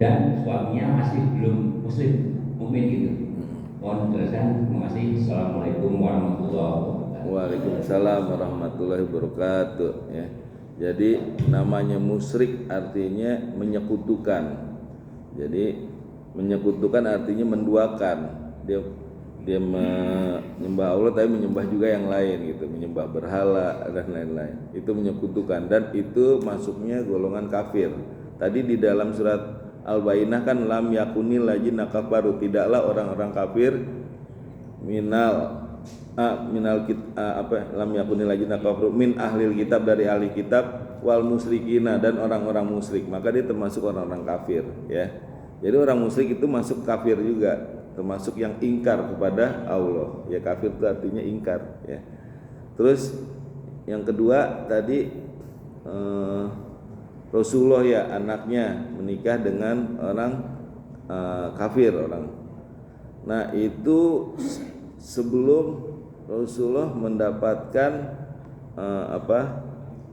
dan suaminya masih belum muslim, mukmin gitu. Mohon penjelasan. Terima kasih. Assalamualaikum warahmatullahi wabarakatuh. Waalaikumsalam warahmatullahi wabarakatuh. Ya. Jadi namanya musyrik artinya menyekutukan. Jadi menyekutukan artinya menduakan. Dia menyembah Allah tapi menyembah juga yang lain gitu, menyembah berhala dan lain-lain. Itu menyekutukan dan itu masuknya golongan kafir. Tadi di dalam surat Al-Bayyinah kan lam yakunil ladzina kafaru, tidaklah orang-orang kafir lam yakunil ladzina kafaru min ahlil kitab, dari ahli kitab, wal musyrikina, dan orang-orang musyrik, maka dia termasuk orang-orang kafir ya. Jadi orang musyrik itu masuk kafir juga, termasuk yang ingkar kepada Allah. Ya, kafir itu artinya ingkar ya. Terus yang kedua tadi Rasulullah ya, anaknya menikah dengan orang kafir orang. Nah, itu sebelum Rasulullah mendapatkan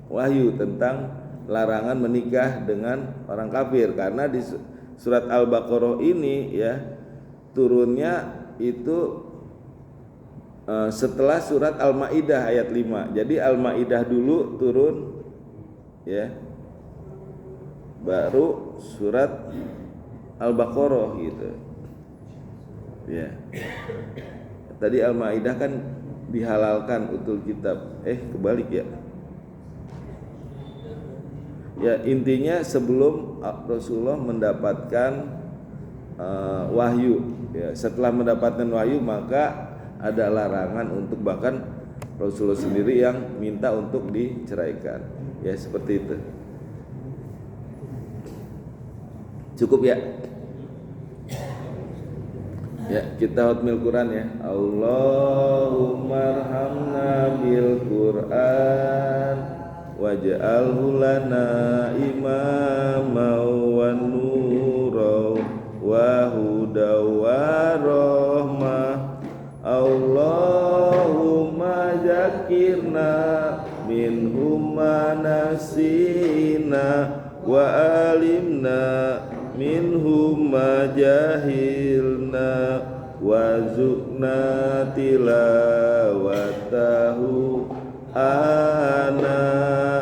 wahyu tentang larangan menikah dengan orang kafir, karena di surat Al-Baqarah ini ya turunnya itu setelah surat Al-Maidah ayat 5. Jadi Al-Maidah dulu turun ya, baru surat Al-Baqarah gitu ya. Tadi Al-Maidah kan dihalalkan utul kitab, kebalik ya. Ya, intinya sebelum Rasulullah mendapatkan wahyu ya. Setelah mendapatkan wahyu maka ada larangan untuk, bahkan Rasulullah sendiri yang minta untuk diceraikan ya, seperti itu. Cukup ya? Ya, kita hotmil Quran ya. Allahumma arhamna bil Quran waj'alhu lana imama wa nura wa huda wa rahmah. Allahumma zakirna minhum ma nasina wa alimna minhum ma jahilna warzuqna tilawatahu ana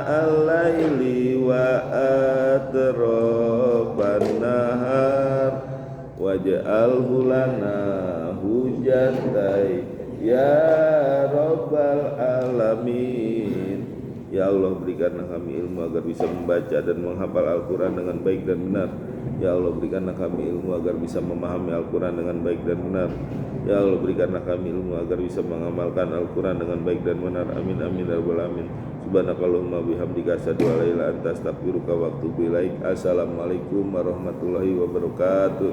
al-laili wa atrafan nahar waj'alhu lana hujjatai ya rabbal alamin. Ya Allah, berikanlah kami ilmu agar bisa membaca dan menghafal Al-Quran dengan baik dan benar. Ya Allah, berikanlah kami ilmu agar bisa memahami Al-Quran dengan baik dan benar. Ya Allah, berikanlah kami ilmu agar bisa mengamalkan Al-Quran dengan baik dan benar. Amin amin ya rabbal alamin. Subhanakallahumma bihamdika asyhadu an la ilaha illa anta astaghfiruka wa atubu ilaik. Assalamualaikum warahmatullahi wabarakatuh.